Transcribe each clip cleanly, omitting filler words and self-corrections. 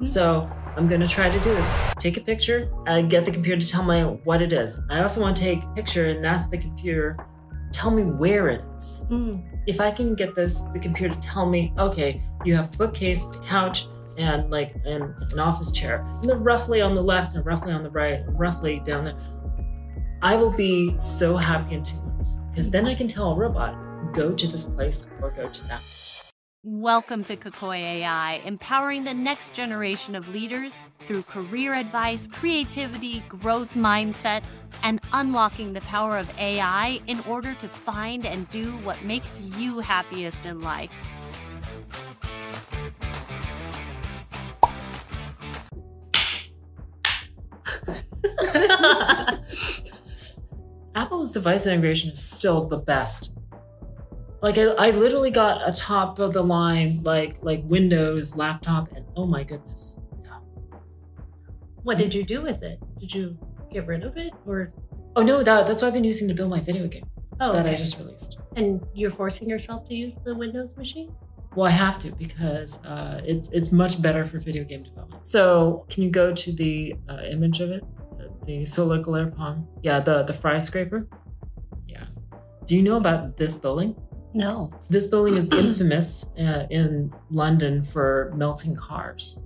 So I'm going to try to do this. Take a picture, get the computer to tell me what it is. I also want to take a picture and ask the computer, tell me where it is. If I can get the computer to tell me, okay, you have a bookcase, a couch, and like an office chair, and they're roughly on the left and roughly on the right, roughly down there, I will be so happy in 2 months, because then I can tell a robot, go to this place or go to that. Welcome to Cocoy.ai, empowering the next generation of leaders through career advice, creativity, growth mindset, and unlocking the power of AI in order to find and do what makes you happiest in life. Apple's device integration is still the best. Like I literally got a top of the line, like Windows laptop, and oh my goodness. What did you do with it? Did you get rid of it, or? Oh no, that's what I've been using to build my video game that okay. I just released. And you're forcing yourself to use the Windows machine? Well, I have to, because it's much better for video game development. So can you go to the image of it? The solar glare palm? Yeah, the fry scraper? Yeah. Do you know about this building? No. This building is infamous in London for melting cars.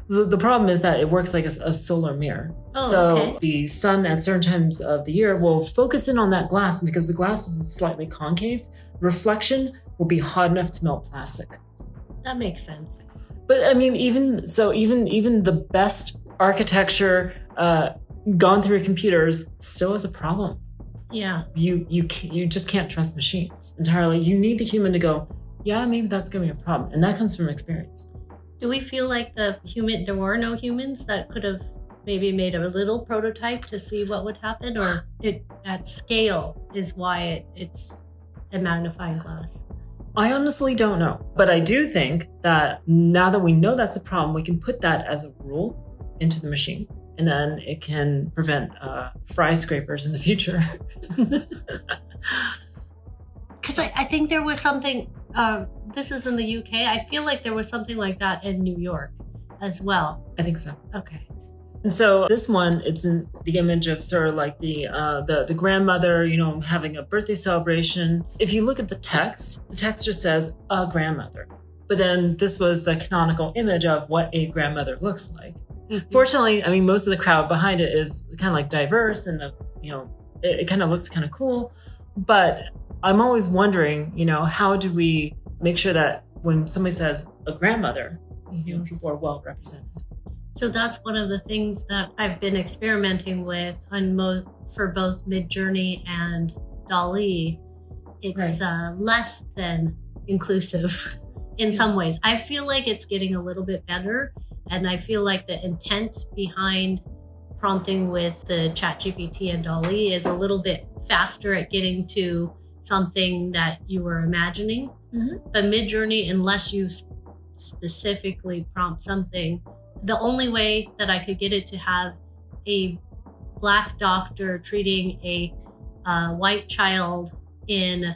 The problem is that it works like a solar mirror. So the sun at certain times of the year will focus in on that glass, and because the glass is slightly concave, reflection will be hot enough to melt plastic. That makes sense. But I mean, even the best architecture gone through computers still is a problem. Yeah. You just can't trust machines entirely. You need the human to go, yeah, maybe that's going to be a problem. And that comes from experience. Do we feel like there were no humans that could have maybe made a little prototype to see what would happen? Or at scale is why it's a magnifying glass? I honestly don't know. But I do think that now that we know that's a problem, we can put that as a rule into the machine. And then it can prevent fry scrapers in the future. Because I think there was something, this is in the UK, I feel like there was something like that in New York as well. I think so. Okay. And so this one, it's in the image of sort of like the grandmother, having a birthday celebration. If you look at the text just says a grandmother. But then this was the canonical image of what a grandmother looks like. Fortunately, I mean, most of the crowd behind it is kind of like diverse, and it kind of looks kind of cool. But I'm always wondering, how do we make sure that when somebody says a grandmother, people are well represented? So that's one of the things that I've been experimenting with for both Midjourney and DALL-E. It's less than inclusive in some ways. I feel like it's getting a little bit better. And I feel like the intent behind prompting with the ChatGPT and DALL-E is a little bit faster at getting to something that you were imagining. But Midjourney, unless you specifically prompt something, the only way that I could get it to have a Black doctor treating a white child in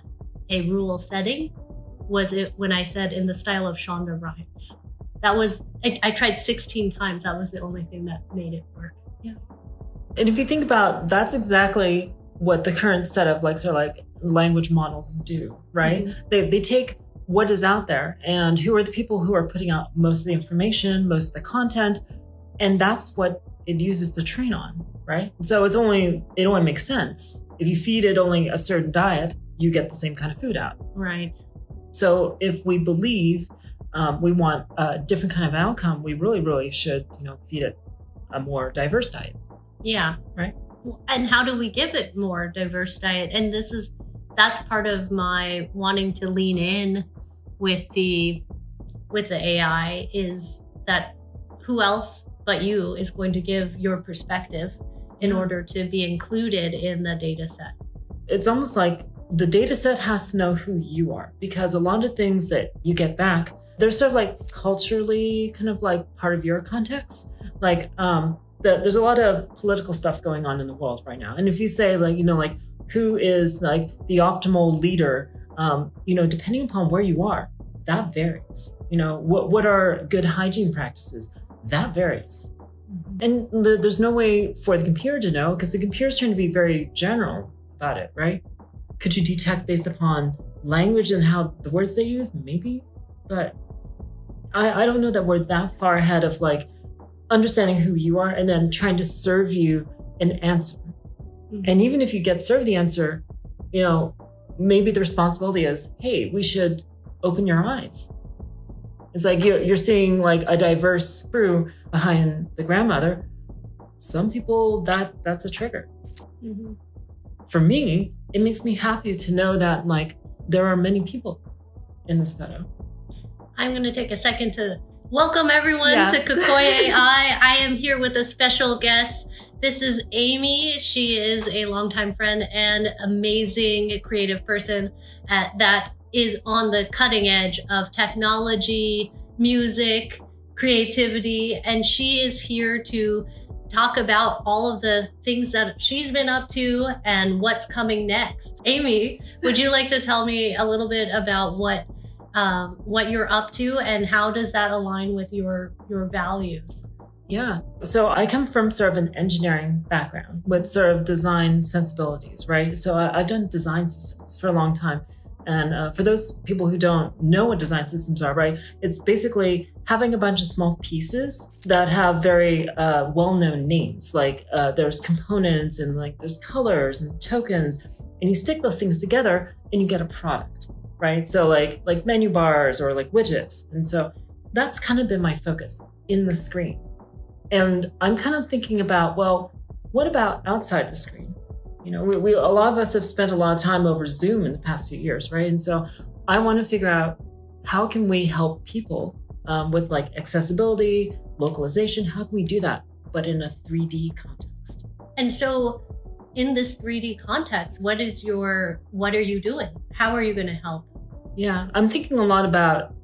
a rural setting was when I said in the style of Shonda Rhimes. That was, I tried 16 times. That was the only thing that made it work. Yeah. And if you think about, that's exactly what the current set of language models do, right? They take what is out there and who are the people who are putting out most of the information, most of the content, and that's what it uses to train on, right? So it only makes sense. If you feed it only a certain diet, you get the same kind of food out. Right. So if we believe we want a different kind of outcome, we really, really should, feed it a more diverse diet. Yeah. Right. And how do we give it more diverse diet? And that's part of my wanting to lean in with the AI is that who else but you is going to give your perspective in order to be included in the data set. It's almost like the data set has to know who you are, because a lot of things that you get back, they're sort of like culturally kind of like part of your context. Like there's a lot of political stuff going on in the world right now. And if you say who is like the optimal leader, depending upon where you are, that varies. What are good hygiene practices? that varies. And there's no way for the computer to know, because the computer's trying to be very general about it, right? Could you detect based upon language and how the words they use? Maybe, but I don't know that we're that far ahead of like understanding who you are and then trying to serve you an answer. And even if you get served the answer, you know, maybe the responsibility is, hey, we should open your eyes. It's like you're seeing like a diverse crew behind the grandmother. Some people, that's a trigger. For me, it makes me happy to know that like there are many people in this photo. I'm going to take a second to welcome everyone to Cocoy.ai. I am here with a special guest. This is Amy. She is a longtime friend and amazing creative person that is on the cutting edge of technology, music, creativity, and she is here to talk about all of the things that she's been up to and what's coming next. Amy, would you like to tell me a little bit about what you're up to and how does that align with your values? Yeah. So I come from sort of an engineering background with sort of design sensibilities, right? So I've done design systems for a long time. And for those people who don't know what design systems are, right, it's basically having a bunch of small pieces that have very well-known names. Like there's components and like there's colors and tokens, and you stick those things together and you get a product, right? So like menu bars or like widgets. And so that's kind of been my focus in the screen. And I'm kind of thinking about, well, what about outside the screen? You know, a lot of us have spent a lot of time over Zoom in the past few years, right? And so I want to figure out how can we help people with like accessibility, localization, how can we do that, but in a 3D context? And so in this 3D context, what are you doing? How are you going to help? Yeah, I'm thinking a lot about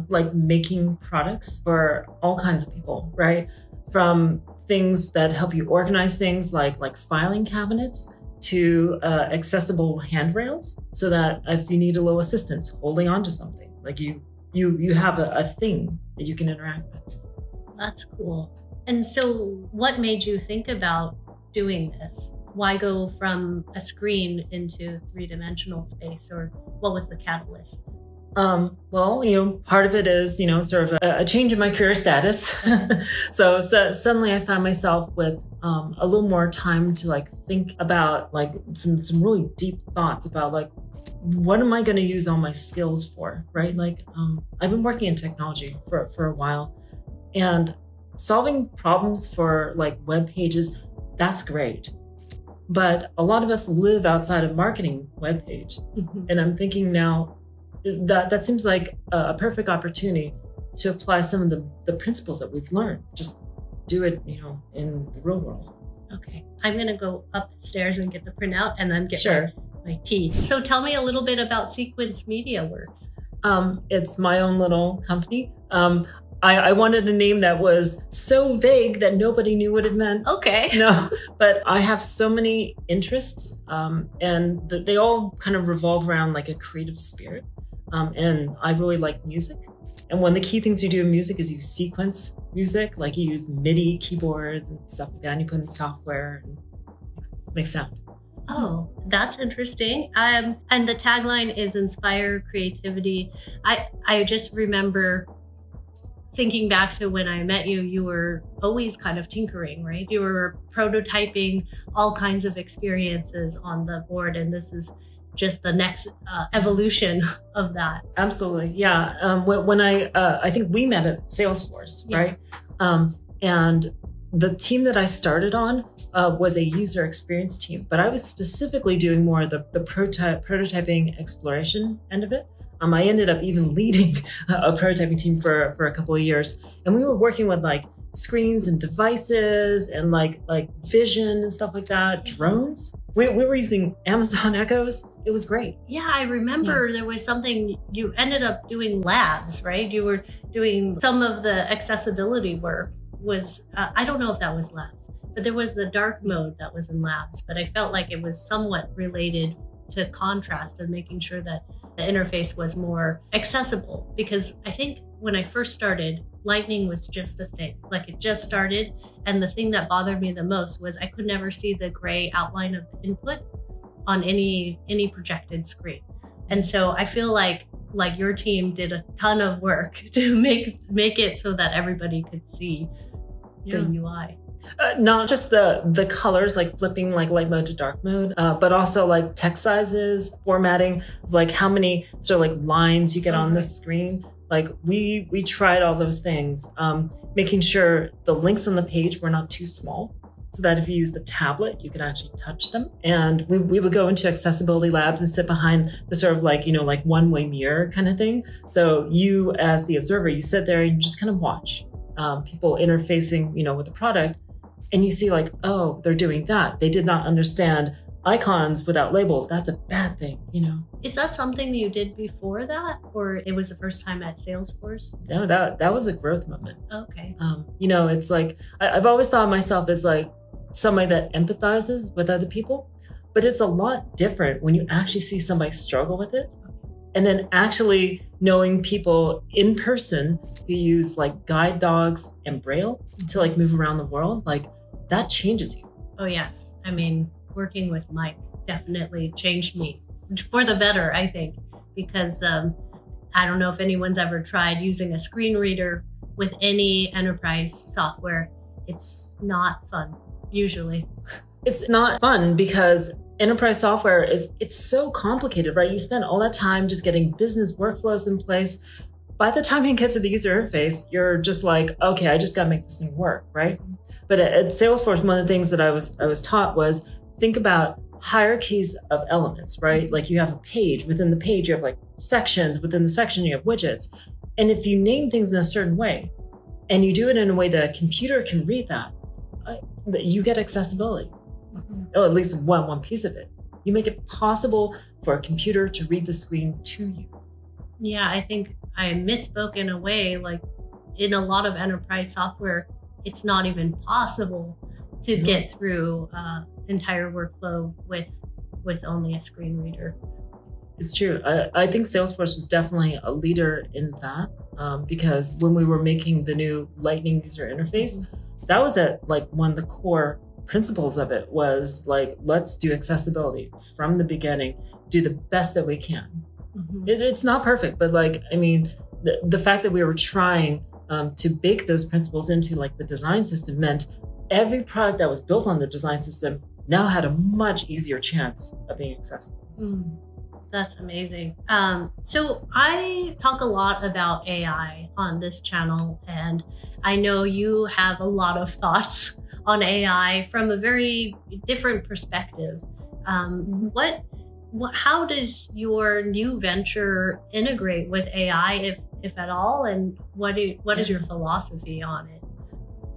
like making products for all kinds of people, right? From things that help you organize things like filing cabinets to accessible handrails, so that if you need a little assistance holding on to something, like you have a thing that you can interact with. That's cool. And so what made you think about doing this? Why go from a screen into three-dimensional space, or what was the catalyst? Well, you know, part of it is, you know, sort of a change in my career status. So suddenly I found myself with a little more time to like think about like some really deep thoughts about like, what am I going to use all my skills for, right? Like, I've been working in technology for a while, and solving problems for like web pages, that's great. But a lot of us live outside of marketing web page. And I'm thinking now, that seems like a perfect opportunity to apply some of the principles that we've learned. Just do it, you know, in the real world. Okay, I'm going to go upstairs and get the printout and then get my tea. So tell me a little bit about Sequence Media Works. It's my own little company. I wanted a name that was so vague that nobody knew what it meant. Okay. No, but I have so many interests, and they all kind of revolve around like a creative spirit. And I really like music. And one of the key things you do in music is you sequence music, like you use MIDI keyboards and stuff like that, and you put in software and make sound. Oh, that's interesting. And the tagline is inspire creativity. I just remember thinking back to when I met you, you were always kind of tinkering, right? You were prototyping all kinds of experiences on the board, and this is just the next evolution of that. Absolutely, yeah. When I think we met at Salesforce, right? And the team that I started on was a user experience team, but I was specifically doing more of the prototyping exploration end of it. I ended up even leading a prototyping team for a couple of years, and we were working with like screens and devices and like vision and stuff like that, drones. We were using Amazon Echoes. It was great. Yeah, I remember there was something, you ended up doing labs, right? You were doing some of the accessibility work was, I don't know if that was labs, but there was the dark mode that was in labs, but I felt like it was somewhat related to contrast and making sure that the interface was more accessible, because I think when I first started, Lightning was just a thing. Like it just started. And the thing that bothered me the most was I could never see the gray outline of the input on any projected screen. And so I feel like your team did a ton of work to make it so that everybody could see the UI. Not just the colors, like flipping like light mode to dark mode, but also like text sizes, formatting, like how many sort of like lines you get on the screen. Like we tried all those things, making sure the links on the page were not too small, so that if you use the tablet, you can actually touch them. And we would go into accessibility labs and sit behind the sort of like, like one-way mirror kind of thing. So you as the observer, you sit there and you just kind of watch people interfacing, with the product. And you see like, oh, they're doing that. They did not understand icons without labels. That's a bad thing, Is that something that you did before that? Or it was the first time at Salesforce? No, that was a growth moment. Okay. It's like, I've always thought of myself as like somebody that empathizes with other people, but it's a lot different when you actually see somebody struggle with it. And then actually knowing people in person who use like guide dogs and Braille to like move around the world, like that changes you. Oh, yes. I mean, working with Mike definitely changed me for the better, I think, because I don't know if anyone's ever tried using a screen reader with any enterprise software. It's not fun, usually. It's not fun because enterprise software it's so complicated, right? You spend all that time just getting business workflows in place. By the time you get to the user interface, you're just like, okay, I just got to make this thing work, right? But at Salesforce, one of the things that I was taught was think about hierarchies of elements, right? Like you have a page. Within the page, you have like sections. Within the section, you have widgets. And if you name things in a certain way, and you do it in a way that a computer can read that, you get accessibility. Or at least one piece of it. You make it possible for a computer to read the screen to you. Yeah, I think I misspoke in a way. Like in a lot of enterprise software, it's not even possible to get through entire workflow with only a screen reader. It's true. I think Salesforce was definitely a leader in that because when we were making the new Lightning user interface, that was at like one of the core principles of it was like, let's do accessibility from the beginning, do the best that we can. It's not perfect, but like, I mean, the fact that we were trying to bake those principles into like the design system meant every product that was built on the design system now had a much easier chance of being accessible. That's amazing. So I talk a lot about AI on this channel, and I know you have a lot of thoughts on AI from a very different perspective. How does your new venture integrate with AI, if at all, and what is your philosophy on it?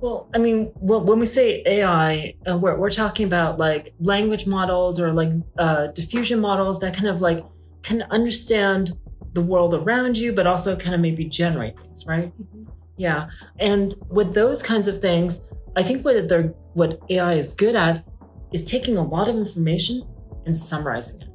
Well, I mean, when we say AI, we're talking about like language models or like diffusion models that kind of like can understand the world around you, but also kind of maybe generate things, right? Yeah. And with those kinds of things, I think what AI is good at is taking a lot of information and summarizing it.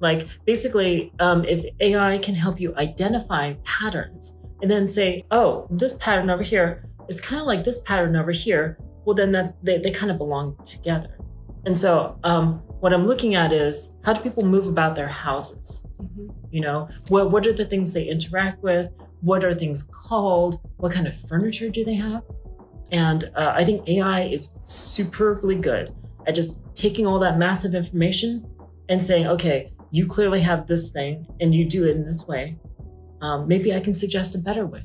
Like basically, if AI can help you identify patterns and then say, oh, this pattern over here, it's kind of like this pattern over here, well, then they kind of belong together. And so what I'm looking at is how do people move about their houses? What are the things they interact with? What are things called? What kind of furniture do they have? And I think AI is superbly good at just taking all that massive information and saying, okay, you clearly have this thing and you do it in this way. Maybe I can suggest a better way.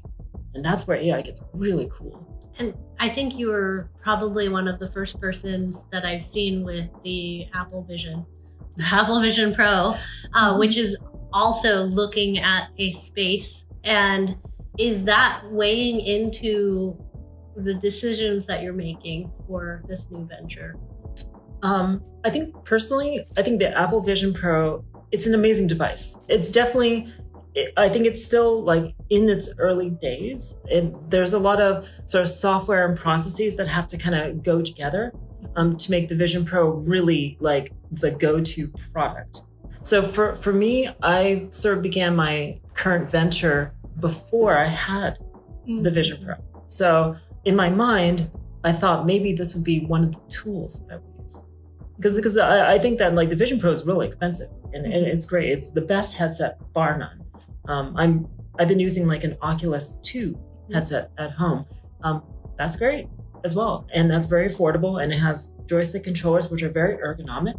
And that's where AI gets really cool. And I think you were probably one of the first persons that I've seen with the Apple Vision Pro, which is also looking at a space. And is that weighing into the decisions that you're making for this new venture? I think personally, the Apple Vision Pro, it's an amazing device. It's definitely, I think it's still like in its early days. There's a lot of sort of software and processes that have to kind of go together to make the Vision Pro really like the go-to product. So for me, I sort of began my current venture before I had the Vision Pro. So in my mind, I thought maybe this would be one of the tools that I would use. Because I think that like the Vision Pro is really expensive and it's great. It's the best headset, bar none. I've been using like an Oculus 2 headset at home. That's great as well. And that's very affordable, and it has joystick controllers, which are very ergonomic.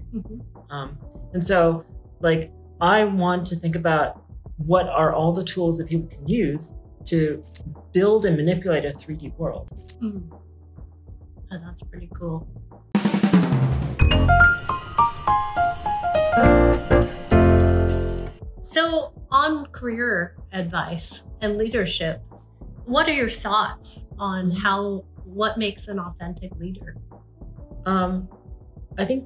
And so like, I want to think about what are all the tools that people can use to build and manipulate a 3D world. Oh, that's pretty cool. So on career advice and leadership, what are your thoughts on what makes an authentic leader? I think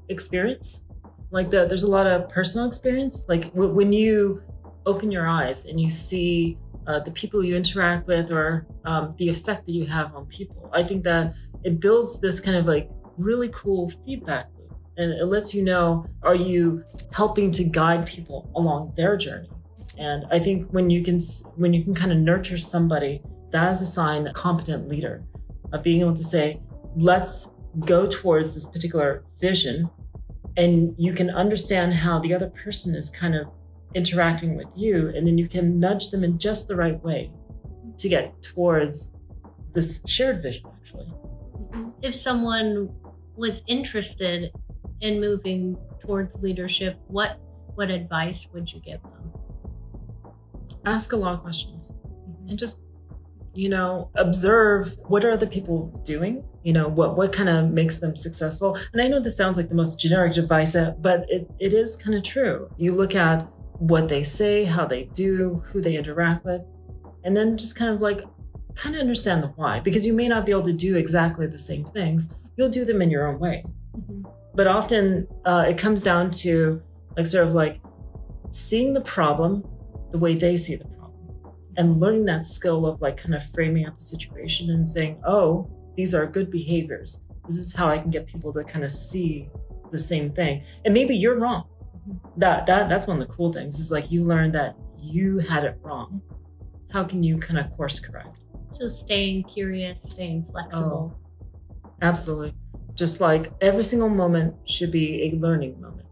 experience. Like there's a lot of personal experience. Like when you open your eyes and you see the people you interact with, or the effect that you have on people, I think that it builds this kind of like really cool feedback loop, and it lets you know, are you helping to guide people along their journey? And I think when you can kind of nurture somebody, that is a sign of a competent leader, of being able to say, let's go towards this particular vision, and you can understand how the other person is kind of interacting with you, and then you can nudge them in just the right way to get towards this shared vision, actually. If someone was interested in moving towards leadership, what advice would you give them? Ask a lot of questions and just, observe what are other people doing, what kind of makes them successful. And I know this sounds like the most generic advice, but it is kind of true. You look at what they say, how they do, who they interact with, and then just kind of understand the why, because you may not be able to do exactly the same things. You'll do them in your own way. But often it comes down to seeing the problem the way they see the problem, and learning that skill of kind of framing up the situation and saying, oh, these are good behaviors. This is how I can get people to kind of see the same thing. And maybe you're wrong. That's one of the cool things, is you learn that you had it wrong. How can you kind of course correct? So staying curious, staying flexible. Oh, absolutely. Just every single moment should be a learning moment.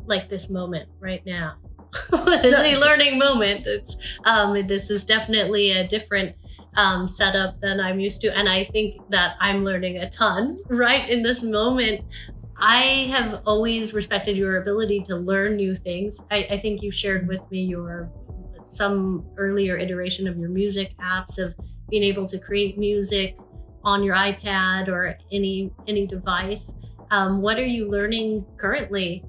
Like this moment right now. It's a learning moment. It's this is definitely a different setup than I'm used to, and I think that I'm learning a ton right in this moment. I have always respected your ability to learn new things. I think you shared with me some earlier iteration of your music apps, of being able to create music on your iPad or any device. What are you learning currently?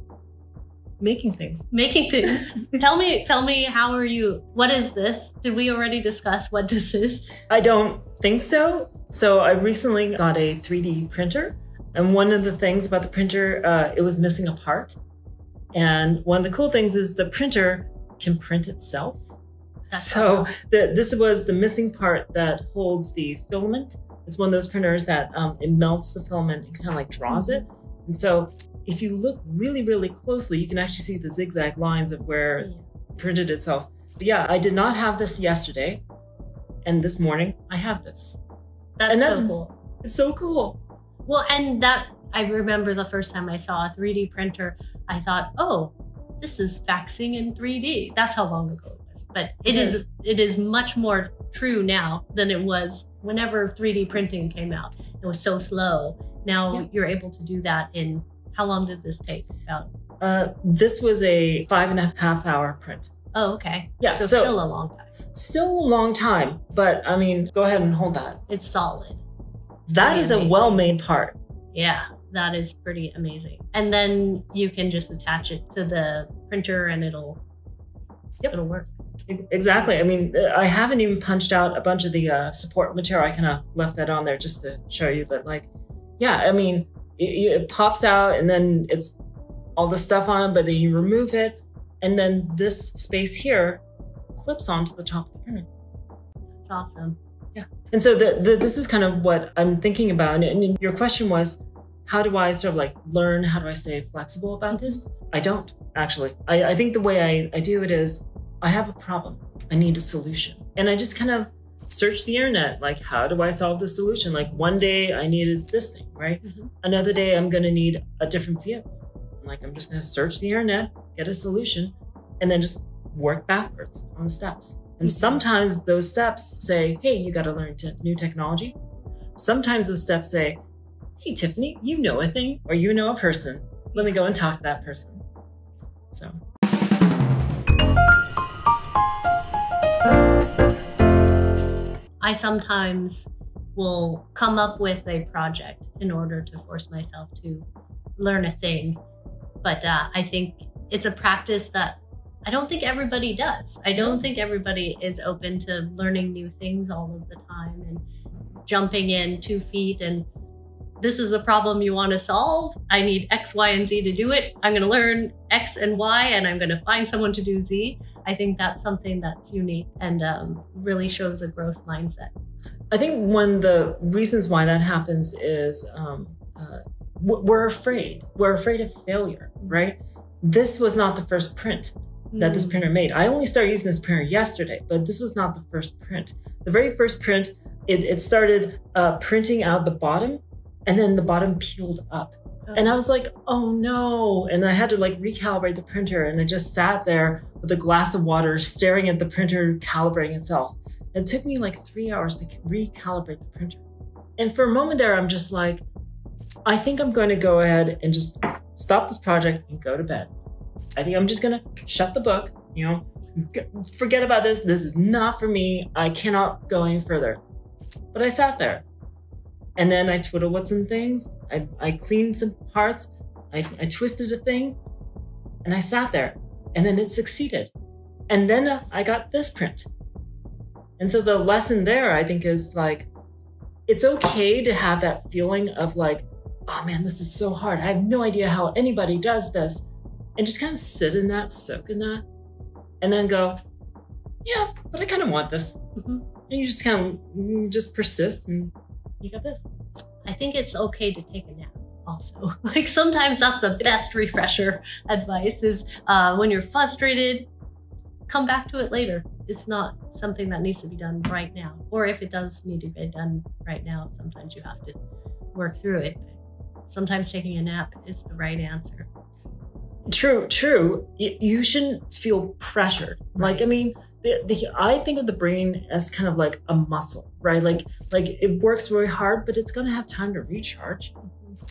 Making things. Tell me, what is this? Did we already discuss what this is? I don't think so. So I recently got a 3D printer. And one of the things about the printer, it was missing a part. And one of the cool things is the printer can print itself. That's awesome. This was the missing part that holds the filament. It's one of those printers that it melts the filament and kind of draws it. And so if you look really, really closely, you can actually see the zigzag lines of where it printed itself. But yeah, I did not have this yesterday. And this morning, I have this. That's so cool. It's so cool. Well, and that, I remember the first time I saw a 3D printer, I thought, oh, this is faxing in 3D. That's how long ago it was. But it is much more true now than it was whenever 3D printing came out. It was so slow. Now you're able to do that in, how long did this take? This was a 5.5 hour print. Oh, okay. Yeah. So still a long time. Still a long time, but I mean, go ahead and hold that. It's solid. That is a well-made part. Yeah, that is pretty amazing. And then you can just attach it to the printer and it'll work. Exactly. I mean, I haven't even punched out a bunch of the support material. I kind of left that on there just to show you. But yeah, I mean, it pops out and then it's all the stuff on, but then you remove it. And then this space here clips onto the top of the printer. That's awesome. Yeah. And so this is kind of what I'm thinking about. And your question was, how do I sort of learn? How do I stay flexible about this? I don't, actually. I think the way I do it is I have a problem. I need a solution. And I just kind of search the internet, like, how do I solve this solution? Like, one day I needed this thing, right? Another day I'm going to need a different vehicle. Like, I'm just going to search the internet, get a solution, and then just work backwards on the steps. And sometimes those steps say, hey, you got to learn new technology. Sometimes those steps say, hey, Tiffany, you know a thing, or you know a person. Let me go and talk to that person. So. I sometimes will come up with a project in order to force myself to learn a thing. But I think it's a practice that I don't think everybody does. I don't think everybody is open to learning new things all of the time and jumping in 2 feet and this is a problem you want to solve. I need X, Y, and Z to do it. I'm going to learn X and Y and I'm going to find someone to do Z. I think that's something that's unique and really shows a growth mindset. I think one of the reasons why that happens is we're afraid. We're afraid of failure, right? This was not the first print that this printer made. I only started using this printer yesterday, but this was not the first print. The very first print, it started printing out the bottom and then the bottom peeled up. And I was like, oh no. And I had to like recalibrate the printer. And I just sat there with a glass of water staring at the printer calibrating itself. It took me like 3 hours to recalibrate the printer. And for a moment there, I'm just like, I think I'm going to go ahead and just stop this project and go to bed. I think I'm just going to shut the book, you know, forget about this. This is not for me. I cannot go any further. But I sat there. And then I twiddled with some things. I cleaned some parts. I twisted a thing. And I sat there. And then it succeeded. And then I got this print. And so the lesson there, I think, is like, it's okay to have that feeling of like, oh man, this is so hard. I have no idea how anybody does this. And just kind of sit in that, soak in that. And then go, yeah, but I kind of want this. And you just kind of just persist and you got this. I think it's okay to take a nap also. Like sometimes that's the best refresher advice is when you're frustrated, come back to it later. It's not something that needs to be done right now. Or if it does need to be done right now, sometimes you have to work through it. Sometimes taking a nap is the right answer. True. You shouldn't feel pressured. Right. Like, I mean, I think of the brain as kind of like a muscle, right? Like it works very hard, but it's going to have time to recharge.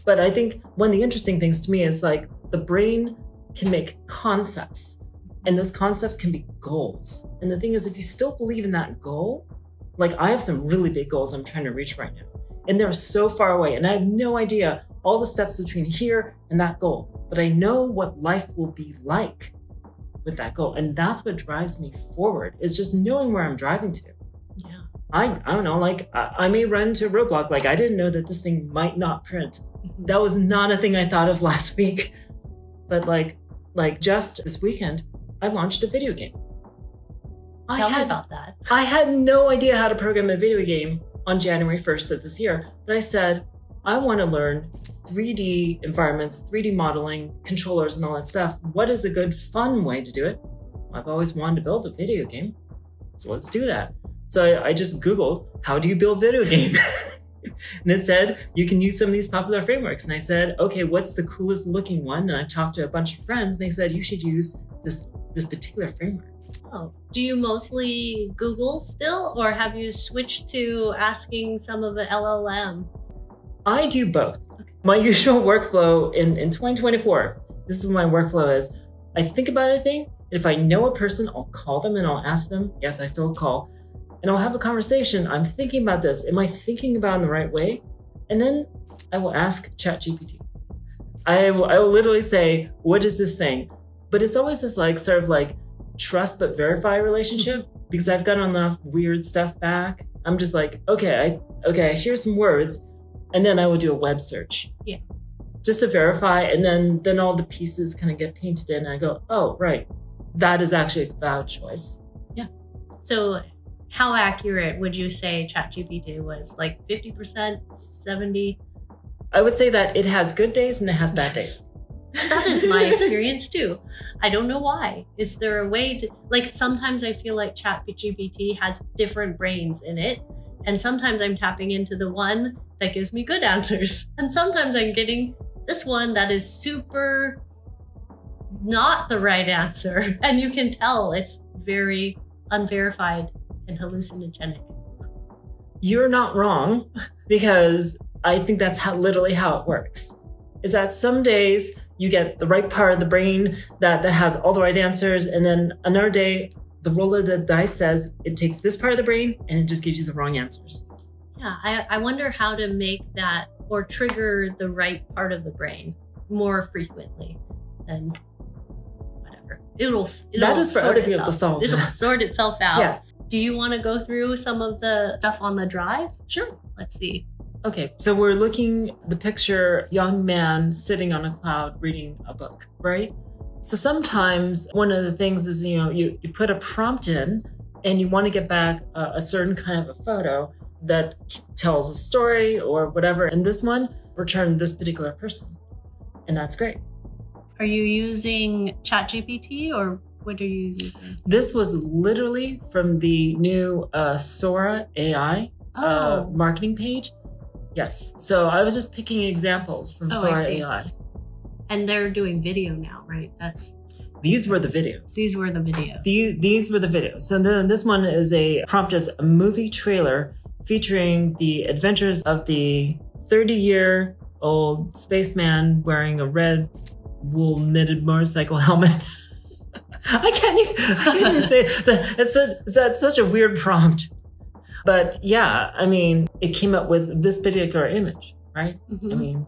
But I think one of the interesting things to me is like the brain can make concepts and those concepts can be goals. And the thing is, if you still believe in that goal, like I have some really big goals I'm trying to reach right now and they're so far away and I have no idea all the steps between here and that goal, but I know what life will be like with that goal. And that's what drives me forward is just knowing where I'm driving to. Yeah. I don't know, like I may run into a roadblock. Like I didn't know that this thing might not print. That was not a thing I thought of last week. But like just this weekend, I launched a video game. Tell me about that. I had no idea how to program a video game on January 1st of this year. But I said, I want to learn 3D environments, 3D modeling, controllers, and all that stuff. What is a good, fun way to do it? I've always wanted to build a video game. So let's do that. So I just Googled, how do you build video game? And it said, you can use some of these popular frameworks. And I said, okay, what's the coolest looking one? And I talked to a bunch of friends and they said, you should use this particular framework. Oh, do you mostly Google still, or have you switched to asking some of the LLM? I do both. Okay. My usual workflow in 2024, this is what my workflow is. I think about a thing. If I know a person, I'll call them and I'll ask them. Yes, I still call. And I'll have a conversation. I'm thinking about this. Am I thinking about it in the right way? And then I will ask ChatGPT. I will literally say, what is this thing? But it's always this like sort of like trust but verify relationship because I've gotten enough weird stuff back. I'm just like, okay, here's some words. And then I will do a web search. Yeah. Just to verify. And then all the pieces kind of get painted in. And I go, oh, right. That is actually a valid choice. Yeah. So how accurate would you say ChatGPT was? Like 50%, 70%? I would say that it has good days and it has bad days. That is my experience too. I don't know why. Is there a way to, like, sometimes I feel like ChatGPT has different brains in it. And sometimes I'm tapping into the one that gives me good answers. And sometimes I'm getting this one that is super not the right answer. And you can tell it's very unverified and hallucinogenic. You're not wrong, because I think that's literally how it works. Is that some days you get the right part of the brain that has all the right answers, and then another day, the roll of the dice says it takes this part of the brain and it just gives you the wrong answers. Yeah, I wonder how to make that or trigger the right part of the brain more frequently than whatever. It'll that is for other people to solve. It'll sort itself out. Yeah. Do you want to go through some of the stuff on the drive? Sure. Let's see. Okay, so we're looking the picture, young man sitting on a cloud reading a book, right? So sometimes one of the things is, you put a prompt in and you want to get back a certain kind of a photo that tells a story or whatever. And this one returned this particular person. And that's great. Are you using ChatGPT or what are you using? This was literally from the new Cocoy.ai marketing page. Yes. So I was just picking examples from Cocoy.ai. And they're doing video now, right? These were the videos. These were the videos. These were the videos. So then this one is a prompt as a movie trailer featuring the adventures of the 30-year-old spaceman wearing a red wool knitted motorcycle helmet. I can't even say that. That's such a weird prompt. But yeah, I mean, it came up with this particular image, right? Mm-hmm. I mean,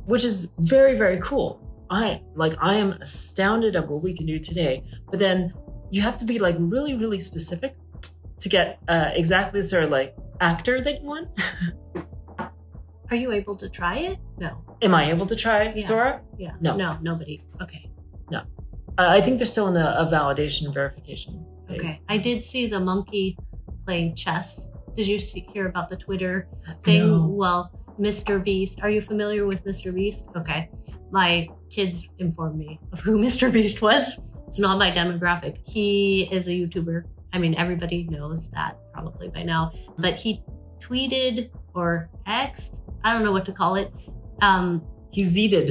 which is very, very cool. I am astounded at what we can do today. But then you have to be like really, really specific to get exactly the sort of like actor that you want. Are you able to try it? No. Am I able to try Sora? Yeah. No. No, nobody. Okay. No. I think they're still in a validation and verification phase. Okay. I did see the monkey playing chess. Did you hear about the Twitter thing? No. Well, Mr. Beast. Are you familiar with Mr. Beast? Okay. My kids informed me of who Mr. Beast was. It's not my demographic. He is a YouTuber. I mean, everybody knows that probably by now. But he tweeted or X'd, I don't know what to call it. He zeeted.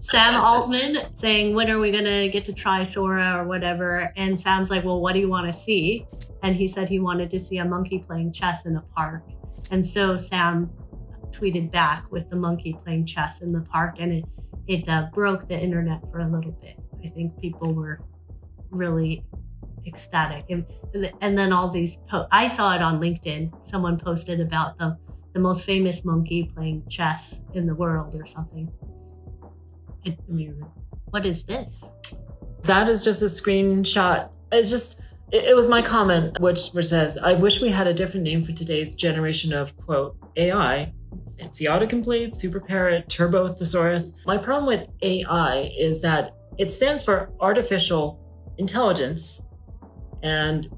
Sam Altman saying, when are we going to get to try Sora or whatever? And Sam's like, well, what do you want to see? And he said he wanted to see a monkey playing chess in a park. And so Sam tweeted back with the monkey playing chess in the park, and it broke the internet for a little bit. I think people were really ecstatic. And then all these, I saw it on LinkedIn. Someone posted about the most famous monkey playing chess in the world or something. Amazing. What is this? That is just a screenshot. It was my comment, which says, I wish we had a different name for today's generation of, quote, AI, fancy autocomplete, super parrot, turbo thesaurus. My problem with AI is that it stands for artificial intelligence. And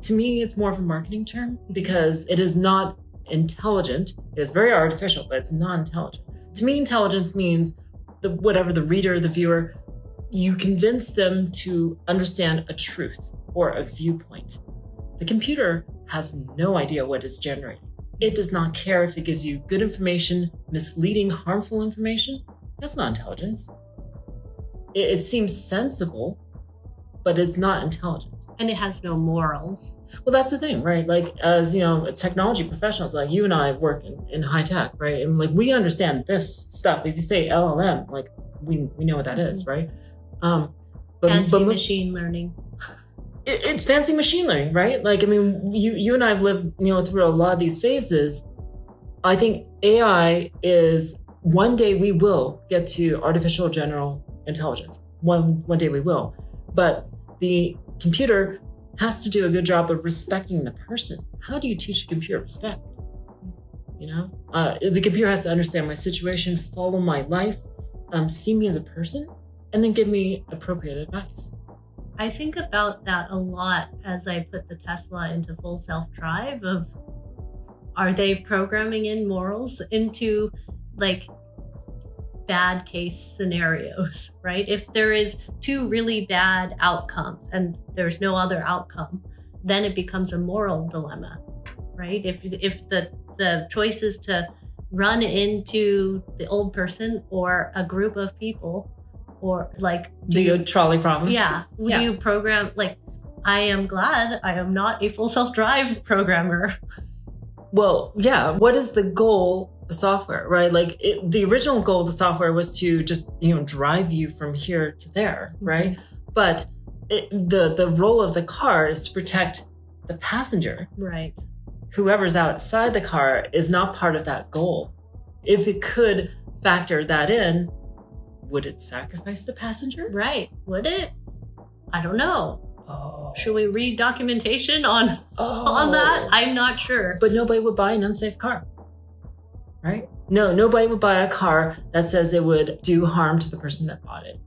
to me, it's more of a marketing term because it is not intelligent. It is very artificial, but it's not intelligent. To me, intelligence means whatever the reader, the viewer, you convince them to understand a truth or a viewpoint. The computer has no idea what it's generating. It does not care if it gives you good information, misleading, harmful information. That's not intelligence. It seems sensible, but it's not intelligent. And it has no morals. Well, that's the thing, right? Like, as technology professionals, like you and I work in high tech, right? And like we understand this stuff. If you say LLM, like we know what that is, right? But machine learning. It's fancy machine learning, right? Like, I mean, you and I have lived, through a lot of these phases. I think AI is, one day we will get to artificial general intelligence. One day we will. But the computer has to do a good job of respecting the person. How do you teach a computer respect? The computer has to understand my situation, follow my life, see me as a person, and then give me appropriate advice. I think about that a lot as I put the Tesla into full self-drive of, are they programming in morals into, like, bad case scenarios, right? If there is two really bad outcomes and there's no other outcome, then it becomes a moral dilemma, right? If the choice is to run into the old person or a group of people, or like the trolley problem. Yeah. Do you program, like, I am glad I am not a full self-drive programmer. Well, yeah. What is the goal of the software, right? Like the original goal of the software was to just, drive you from here to there, right? Mm-hmm. But the role of the car is to protect the passenger. Right. Whoever's outside the car is not part of that goal. If it could factor that in, would it sacrifice the passenger? Right. Would it? I don't know. Oh. Should we read documentation on that? I'm not sure. But nobody would buy an unsafe car, right? No, nobody would buy a car that says it would do harm to the person that bought it.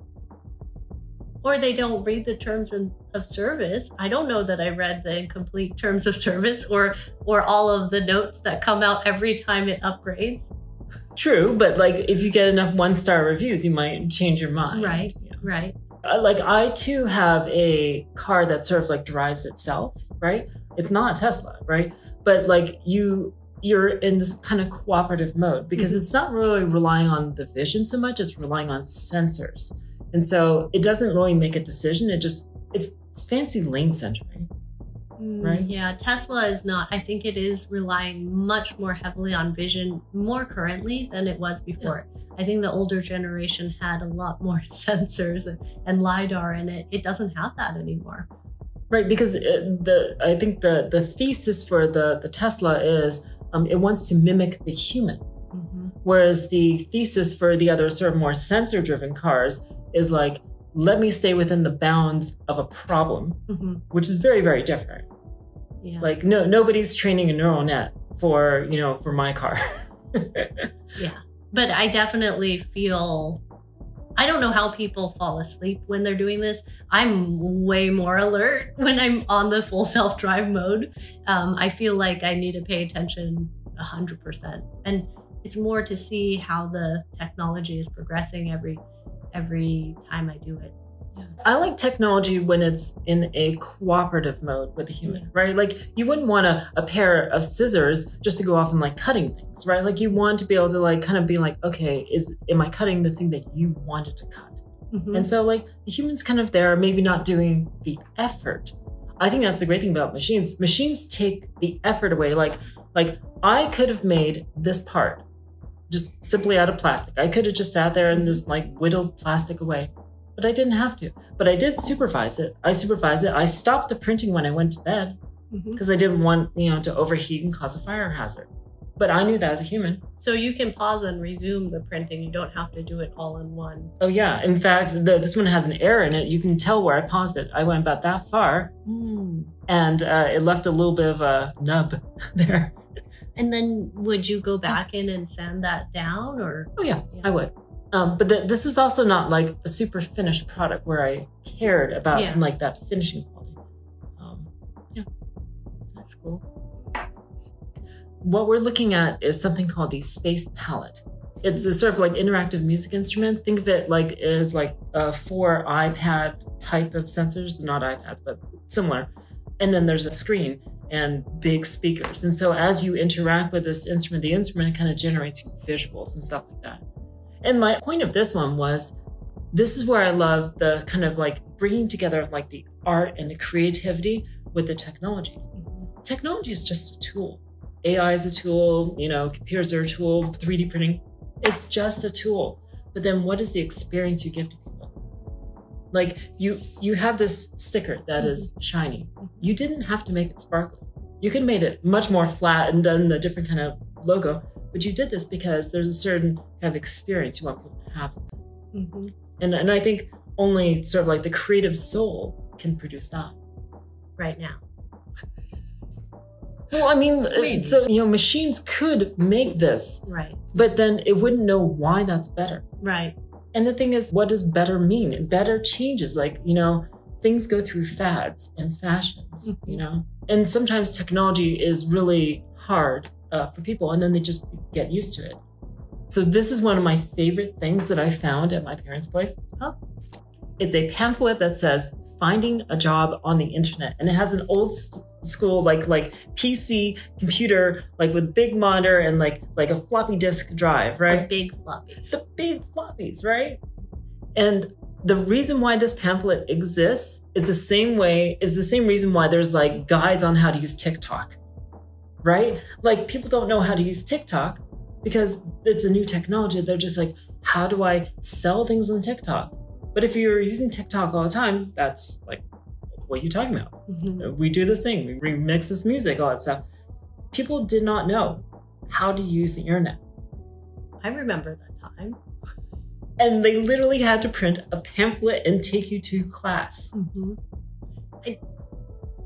Or they don't read the terms of service. I don't know that I read the incomplete terms of service or all of the notes that come out every time it upgrades. True, but like if you get enough 1-star reviews, you might change your mind. Right, right. Like I too have a car that sort of like drives itself, right? It's not a Tesla, right? But like you're in this kind of cooperative mode because it's not really relying on the vision so much, it's relying on sensors. And so it doesn't really make a decision. It's fancy lane centering, right? Yeah, Tesla is not. I think it is relying much more heavily on vision more currently than it was before. Yeah. I think the older generation had a lot more sensors and LiDAR in it. It doesn't have that anymore. Right, because I think the thesis for the Tesla is it wants to mimic the human. Mm-hmm. Whereas the thesis for the other sort of more sensor-driven cars is like, let me stay within the bounds of a problem, which is very, very different. Yeah. Like nobody's training a neural net for my car. Yeah. But I definitely feel, I don't know how people fall asleep when they're doing this. I'm way more alert when I'm on the full self-drive mode. I feel like I need to pay attention 100%. And it's more to see how the technology is progressing every time I do it. Yeah. I like technology when it's in a cooperative mode with a human, right? Like you wouldn't want a pair of scissors just to go off and like cutting things, right? Like you want to be able to like kind of be like, okay, am I cutting the thing that you wanted to cut? Mm-hmm. And so like the human's kind of there, maybe not doing the effort. I think that's the great thing about machines. Machines take the effort away. Like I could have made this part just simply out of plastic. I could have just sat there and just like whittled plastic away, but I didn't have to. But I did supervise it. I stopped the printing when I went to bed because I didn't want, to overheat and cause a fire hazard. But I knew that as a human. So you can pause and resume the printing. You don't have to do it all in one. Oh yeah. In fact, this one has an error in it. You can tell where I paused it. I went about that far and it left a little bit of a nub there. And then would you go back in and sand that down or? Oh yeah. I would. But this is also not like a super finished product where I cared about like that finishing quality. Yeah. That's cool. What we're looking at is something called the Space Palette. It's a sort of like interactive music instrument. Think of it like as like 4 iPad type of sensors, not iPads, but similar. And then there's a screen and big speakers. And so as you interact with this instrument, the instrument kind of generates visuals and stuff like that. And my point of this one was, this is where I love the kind of like bringing together like the art and the creativity with the technology. Technology is just a tool. AI is a tool, computers are a tool, 3D printing, it's just a tool. But then what is the experience you give to people? Like you have this sticker that is shiny. You didn't have to make it sparkly. You could have made it much more flat and done the different kind of logo, but you did this because there's a certain kind of experience you want people to have. Mm-hmm. And I think only sort of like the creative soul can produce that. Right now. Well, I mean, so, machines could make this. Right. But then it wouldn't know why that's better. Right. And the thing is, what does better mean? Better changes. Like, things go through fads and fashions, And sometimes technology is really hard for people, and then they just get used to it. So this is one of my favorite things that I found at my parents' place. Oh. It's a pamphlet that says finding a job on the internet. And it has an old school, like PC computer, like with big monitor and like a floppy disk drive, right? The big floppies. The big floppies, right? And the reason why this pamphlet exists is the same reason why there's like guides on how to use TikTok, right? Like people don't know how to use TikTok because it's a new technology. They're just like, how do I sell things on TikTok? But if you're using TikTok all the time, that's like, what are you talking about? Mm-hmm. We do this thing, we remix this music, all that stuff. People did not know how to use the internet. I remember that time. And they literally had to print a pamphlet and take you to class. Mm-hmm.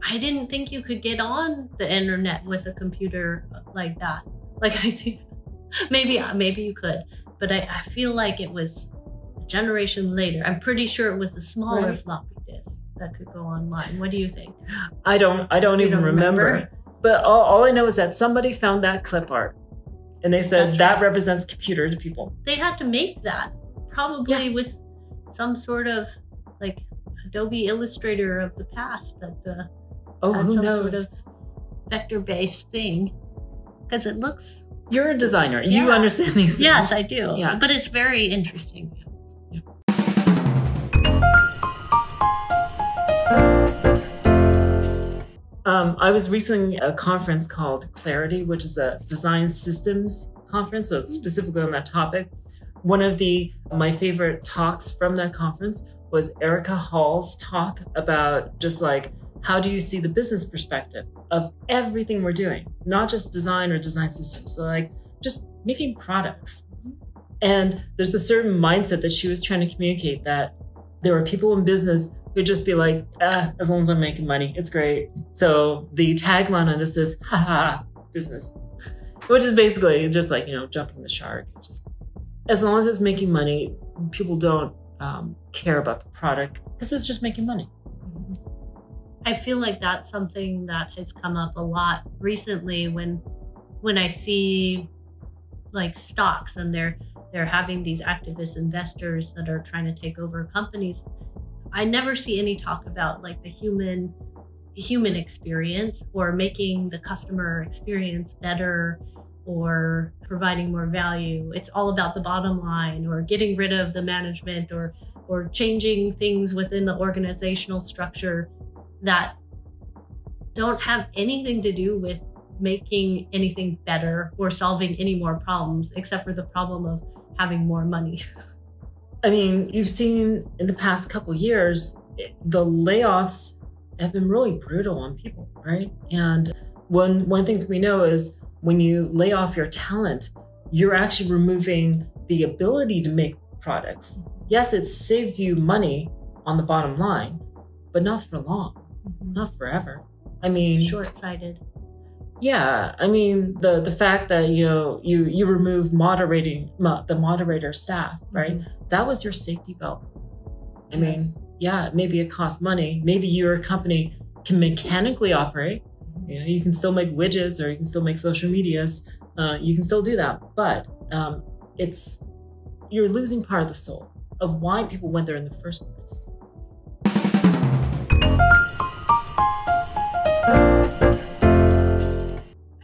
I didn't think you could get on the internet with a computer like that. Like I think maybe you could, but I feel like it was a generation later. I'm pretty sure it was the smaller floppy disk that could go online. What do you think? I don't even remember. But all I know is that somebody found that clip art and they said that represents computer to people. They had to make that probably with some sort of like Adobe Illustrator of the past that had some sort of vector-based thing, because it looks. You're a designer. You understand these things. Yes, I do. Yeah. But it's very interesting. Yeah. I was recently at a conference called Clarity, which is a design systems conference, so it's specifically on that topic. One of my favorite talks from that conference was Erica Hall's talk about just like, how do you see the business perspective of everything we're doing? Not just design or design systems, so like just making products. And there's a certain mindset that she was trying to communicate, that there are people in business who'd just be like, as long as I'm making money, it's great. So the tagline on this is, haha, business, which is basically just like, jumping the shark. It's just, as long as it's making money, people don't care about the product because it's just making money. I feel like that's something that has come up a lot recently when I see like stocks and they're having these activist investors that are trying to take over companies. I never see any talk about like the human experience or making the customer experience better or providing more value. It's all about the bottom line or getting rid of the management or changing things within the organizational structure that don't have anything to do with making anything better or solving any more problems, except for the problem of having more money. I mean, you've seen in the past couple of years, the layoffs have been really brutal on people, right? And one of the things we know is when you lay off your talent, you're actually removing the ability to make products. Yes, it saves you money on the bottom line, but not for long, not forever. I mean, short-sighted. Yeah, I mean the fact that you remove the moderator staff, right? Mm-hmm. That was your safety belt. I mean, yeah, maybe it costs money. Maybe your company can mechanically operate. You can still make widgets or you can still make social medias. You can still do that, but you're losing part of the soul of why people went there in the first place.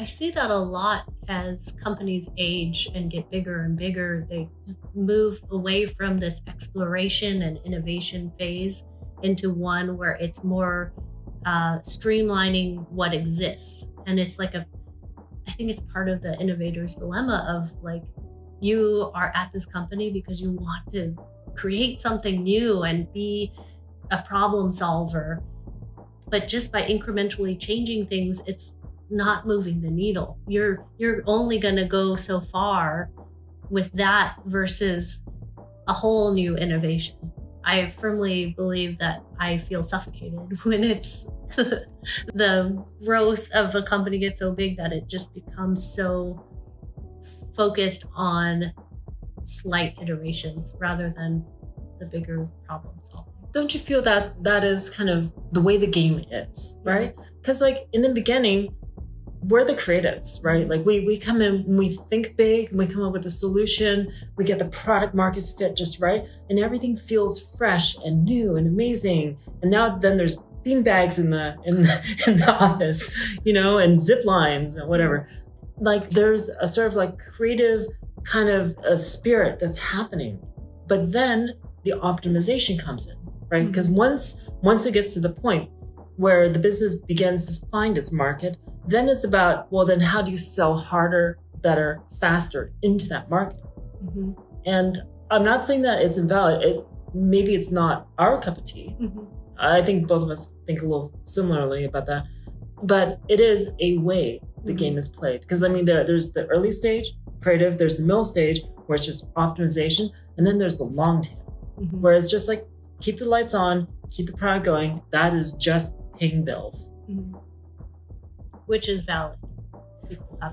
I see that a lot as companies age and get bigger and bigger. They move away from this exploration and innovation phase into one where it's more streamlining what exists. And it's like I think it's part of the innovator's dilemma of like, you are at this company because you want to create something new and be a problem solver. But just by incrementally changing things, it's not moving the needle. You're only going to go so far with that versus a whole new innovation. I firmly believe that I feel suffocated when it's the growth of a company gets so big that it just becomes so focused on slight iterations rather than the bigger problem solving. Don't you feel that is kind of the way the game is, right? Because like in the beginning, we're the creatives, right? Like we come in and we think big and we come up with a solution. We get the product market fit just right. And everything feels fresh and new and amazing. And now then there's bean bags in the office, you know, and zip lines and whatever. Like there's a sort of like creative kind of a spirit that's happening. But then the optimization comes in, right? Because once it gets to the point where the business begins to find its market, then it's about, well, then how do you sell harder, better, faster into that market? And I'm not saying that it's invalid. Maybe it's not our cup of tea. I think both of us think a little similarly about that. But it is a way the game is played. Because I mean, there's the early stage, creative, there's the middle stage, where it's just optimization, and then there's the long tail, where it's just like, keep the lights on, keep the product going. That is just paying bills. Which is valid.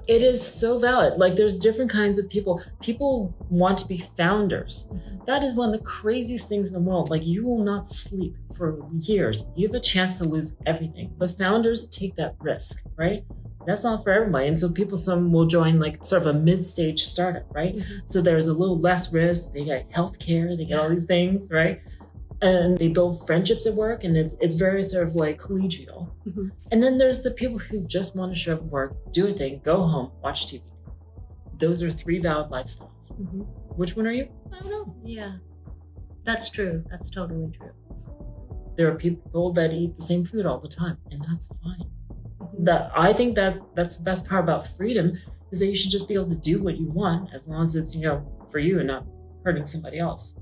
It is so valid. Like there's different kinds of people. People want to be founders. That is one of the craziest things in the world. Like you will not sleep for years. You have a chance to lose everything. But founders take that risk, right? That's not for everybody. And so some will join like sort of a mid-stage startup, right? So there's a little less risk. They get healthcare, they get all these things, right? And they build friendships at work, and it's very sort of like collegial. And then there's the people who just want to show up at work, do a thing, go home, watch TV. Those are 3 valid lifestyles. Which one are you? I don't know. Yeah, that's true. That's totally true. There are people that eat the same food all the time, and that's fine. I think that's the best part about freedom, is that you should just be able to do what you want as long as it's, you know, for you and not hurting somebody else.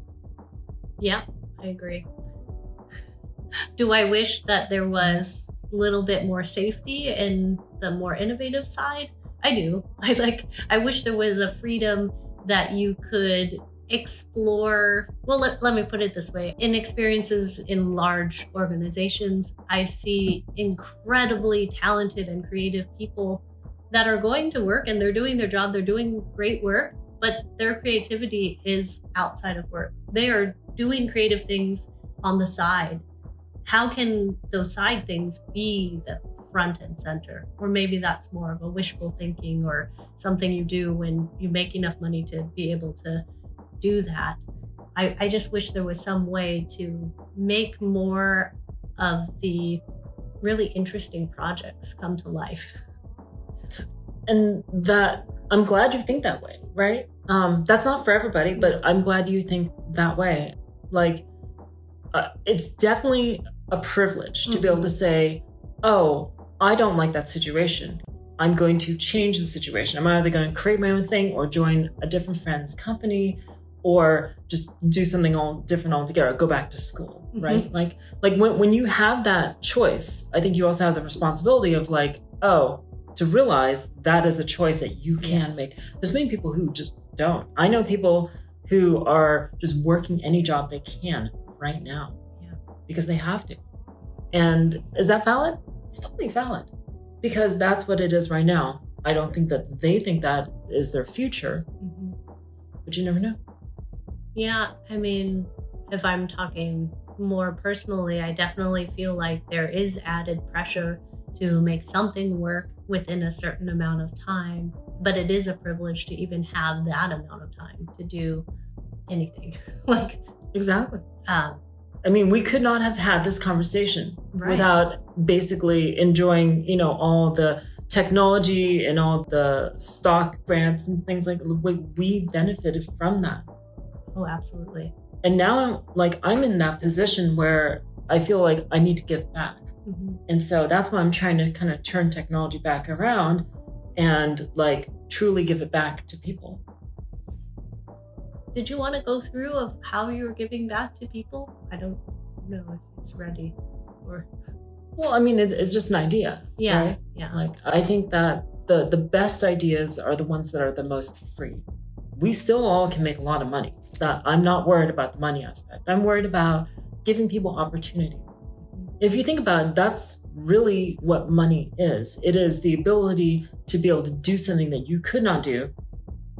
Yeah, I agree. Do I wish that there was a little bit more safety in the more innovative side? I do. I wish there was a freedom that you could explore. Well, let me put it this way. In experiences in large organizations, I see incredibly talented and creative people that are going to work and they're doing their job. They're doing great work, but their creativity is outside of work. They are doing creative things on the side. How can those side things be the front and center? Or maybe that's more of a wishful thinking or something you do when you make enough money to be able to do that. I just wish there was some way to make more of the really interesting projects come to life. And that, I'm glad you think that way, right? That's not for everybody, but I'm glad you think that way. Like, it's definitely a privilege to be able to say, oh, I don't like that situation. I'm going to change the situation. I'm either going to create my own thing or join a different friend's company or just do something all different altogether, go back to school, right? Like when you have that choice, I think you also have the responsibility of like, oh, to realize that is a choice that you can make. There's many people who just don't. I know people who are just working any job they can right now because they have to. And is that valid? It's totally valid because that's what it is right now. I don't think that they think that is their future, but you never know. Yeah, I mean, if I'm talking more personally, I definitely feel like there is added pressure to make something work within a certain amount of time, but it is a privilege to even have that amount of time to do anything. Like, exactly. I mean, we could not have had this conversation without basically enjoying, you know, all the technology and all the stock grants and things like that. We benefited from that. Oh, absolutely. And now I'm in that position where I feel like I need to give back. And so that's why I'm trying to kind of turn technology back around and like truly give it back to people. Did you want to go through of how you were giving back to people? I don't know if it's ready or... Well, I mean, it's just an idea. Yeah. Right? Yeah. Like, I think that the best ideas are the ones that are the most free. We still all can make a lot of money. That I'm not worried about the money aspect. I'm worried about giving people opportunity. If you think about it, that's really what money is. It is the ability to be able to do something that you could not do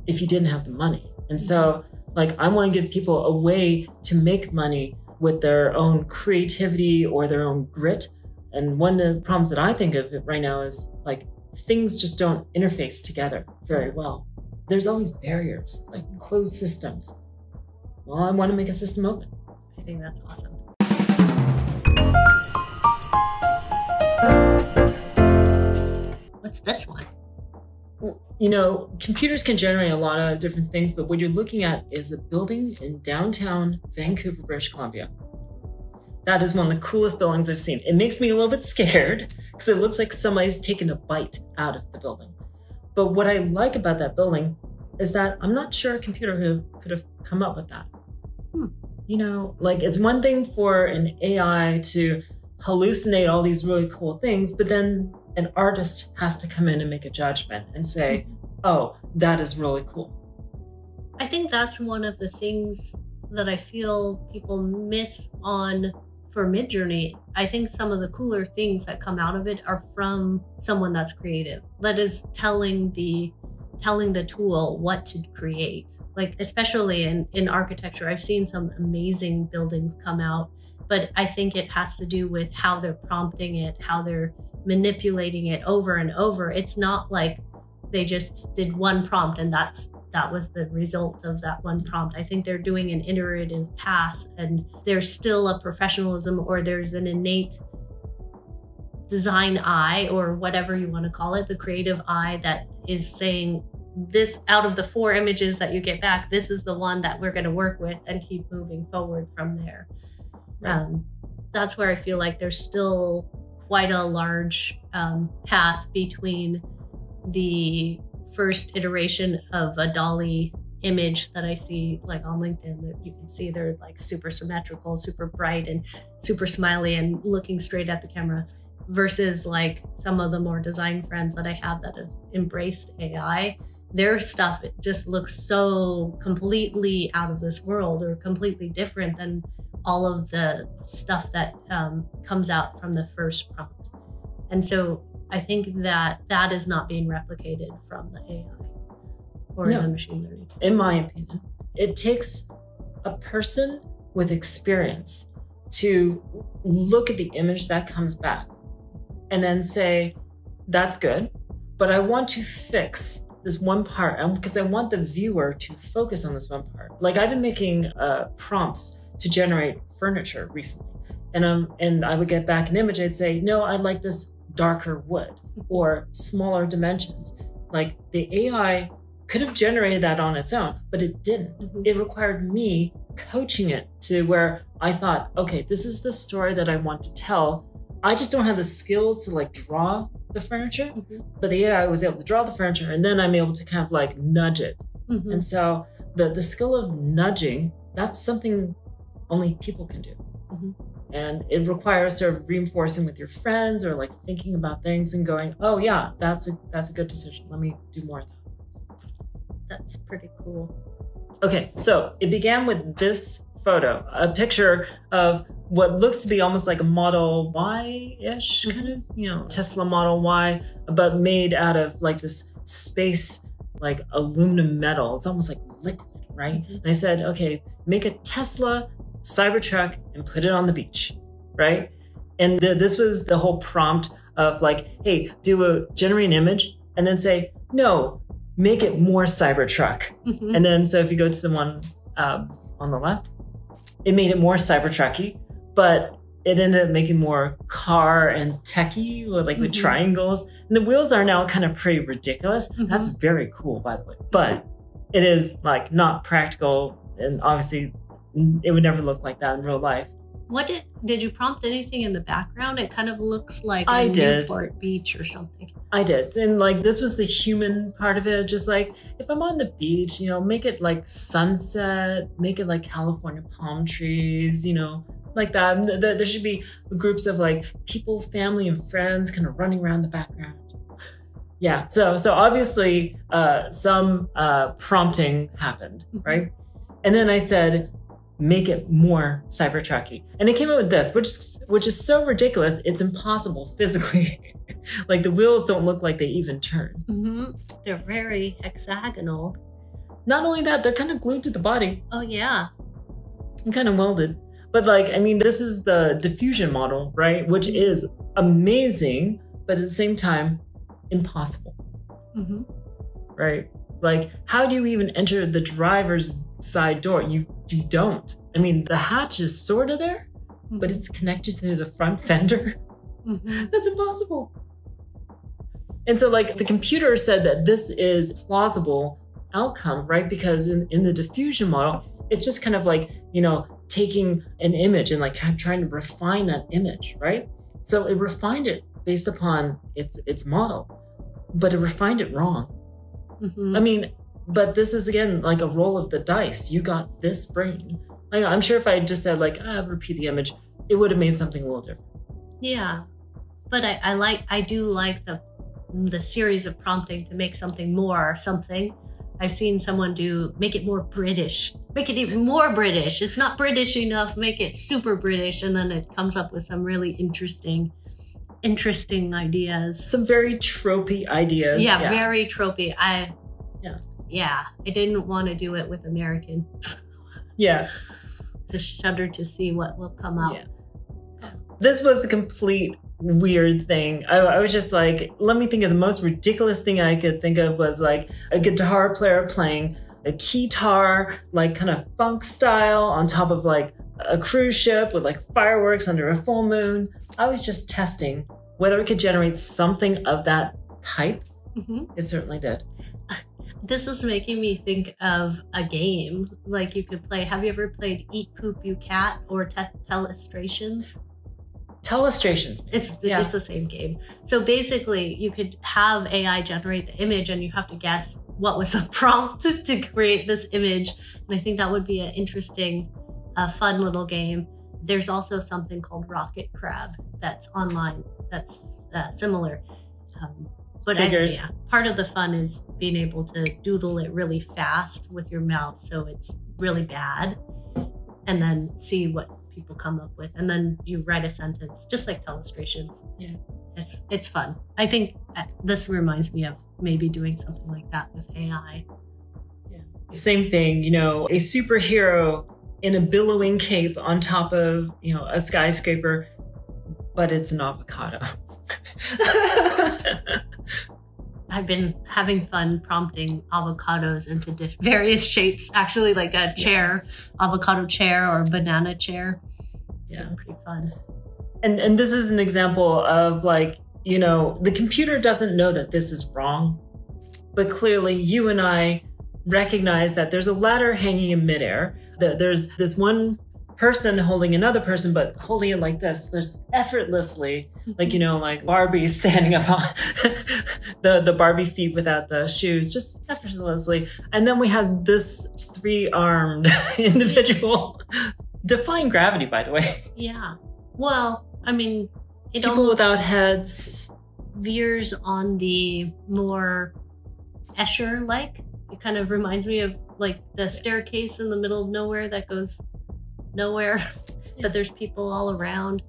if you didn't have the money. And so, like, I want to give people a way to make money with their own creativity or their own grit. And one of the problems that I think of right now is like things just don't interface together very well. There's all these barriers, like closed systems. Well, I want to make a system open. I think that's awesome. What's this one? You know, computers can generate a lot of different things, but what you're looking at is a building in downtown Vancouver, British Columbia. That is one of the coolest buildings I've seen. It makes me a little bit scared because it looks like somebody's taken a bite out of the building. But what I like about that building is that I'm not sure a computer could have come up with that. You know, like it's one thing for an AI to hallucinate all these really cool things, but then an artist has to come in and make a judgment and say, oh, that is really cool. I think that's one of the things that I feel people miss on for Midjourney. I think some of the cooler things that come out of it are from someone that's creative, that is telling the tool what to create. Like, especially in architecture, I've seen some amazing buildings come out, but I think it has to do with how they're prompting it, how they're manipulating it over and over. It's not like they just did one prompt and that was the result of that one prompt. I think they're doing an iterative pass, and there's still a professionalism, or there's an innate design eye, or whatever you want to call it, the creative eye that is saying, this, out of the 4 images that you get back, this is the one that we're going to work with and keep moving forward from there. That's where I feel like there's still quite a large path between the first iteration of a DALL-E image that I see like on LinkedIn, that you can see they're like super symmetrical, super bright and super smiley and looking straight at the camera, versus like some of the more design friends that I have that have embraced AI. Their stuff, it just looks so completely out of this world, or completely different than all of the stuff that comes out from the first prompt. And so I think that is not being replicated from the AI or the machine learning. In my opinion, it takes a person with experience to look at the image that comes back and then say, that's good, but I want to fix this one part, because I want the viewer to focus on this one part. Like, I've been making prompts to generate furniture recently, and I would get back an image. I'd say, no, I like this darker wood or smaller dimensions. Like, the AI could have generated that on its own, but it didn't. It required me coaching it to where I thought, okay, this is the story that I want to tell. I just don't have the skills to like draw the furniture, but the AI was able to draw the furniture, and then I'm able to kind of like nudge it. And so the skill of nudging, that's something only people can do. And it requires sort of reinforcing with your friends, or like thinking about things and going, oh yeah, that's a good decision. Let me do more of that. That's pretty cool. Okay, so it began with this photo, a picture of what looks to be almost like a Model Y-ish kind of, you know, Tesla Model Y, but made out of like this space, like aluminum metal. It's almost like liquid, right? And I said, okay, make a Tesla Cybertruck and put it on the beach, right? And this was the whole prompt of like, hey, generate an image and then say, no, make it more Cybertruck. And then, so if you go to the one on the left, it made it more Cybertrucky, but it ended up making more car and techie, like with triangles. And the wheels are now kind of pretty ridiculous. That's very cool, by the way, but it is like not practical, and obviously it would never look like that in real life. What did you prompt anything in the background? It kind of looks like a Newport beach or something. I did. And like, this was the human part of it. Just like, if I'm on the beach, you know, make it like sunset, make it like California palm trees, you know, like that. There should be groups of like people, family and friends kind of running around the background. Yeah. So obviously some prompting happened, right? And then I said, make it more Cybertrucky. And it came out with this, which is so ridiculous, it's impossible physically. Like, the wheels don't look like they even turn. They're very hexagonal. Not only that, they're kind of glued to the body. Oh, yeah. And kind of welded. But like, I mean, this is the diffusion model, right? Which is amazing, but at the same time, impossible, Right. Like, how do you even enter the driver's side door? You don't. I mean, the hatch is sort of there, but it's connected to the front fender. That's impossible. And so, like, the computer said that this is plausible outcome, right? Because in the diffusion model, it's just kind of like, taking an image and like trying to refine that image, right? So it refined it based upon its model, but it refined it wrong. I mean, but this is, again, like a roll of the dice. You got this brain. Like, I'm sure if I had just said, like, repeat the image, it would have made something a little different. Yeah. But I do like the series of prompting to make something more something. I've seen someone make it more British. Make it even more British. It's not British enough. Make it super British. And then it comes up with some really interesting ideas. Some very tropey ideas. Yeah, very tropey. I didn't want to do it with American. Yeah. Just shudder to see what will come out. Yeah. This was a complete weird thing. I was just like, let me think of the most ridiculous thing I could think of was like a guitar player playing a keytar, like kind of funk style on top of like a cruise ship with like fireworks under a full moon. I was just testing whether it could generate something of that type. It certainly did. This is making me think of a game like you could play. Have you ever played Eat Poop You Cat or Telestrations? Telestrations. It's the same game. So basically you could have AI generate the image and you have to guess what was the prompt to create this image. And I think that would be an interesting, fun little game. There's also something called Rocket Crab that's online that's similar. But part of the fun is being able to doodle it really fast with your mouse so it's really bad and then see what people come up with, and then you write a sentence just like Telestrations. Yeah, it's fun. I think this reminds me of maybe doing something like that with AI. Yeah, same thing. A superhero in a billowing cape on top of a skyscraper, but it's an avocado. I've been having fun prompting avocados into various shapes, actually, like a chair, avocado chair or banana chair. Yeah, pretty fun. And this is an example of like, the computer doesn't know that this is wrong, but clearly you and I recognize that there's a ladder hanging in midair, that there's this one person holding another person, but holding it like this. There's effortlessly, like, like Barbie standing up on the Barbie feet without the shoes, just effortlessly. And then we have this 3-armed individual defying gravity, by the way. Yeah. Well, I mean, people without heads veers on the more Escher-like. It kind of reminds me of like the staircase in the middle of nowhere that goes nowhere, but there's people all around.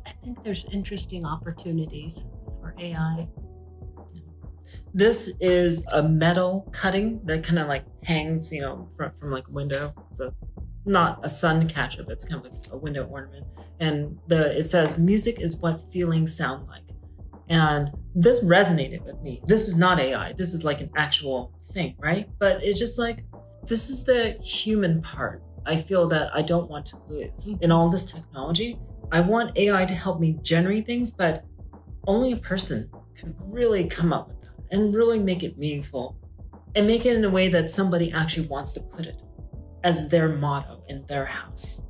I think there's interesting opportunities for AI. This is a metal cutting that kind of like hangs, from like a window. It's not a sun catcher, but it's kind of like a window ornament. And it says, "Music is what feelings sound like." And this resonated with me. This is not AI. This is like an actual thing, right? But it's just like, this is the human part I feel that I don't want to lose in all this technology. I want AI to help me generate things, but only a person can really come up with that and really make it meaningful and make it in a way that somebody actually wants to put it as their motto in their house.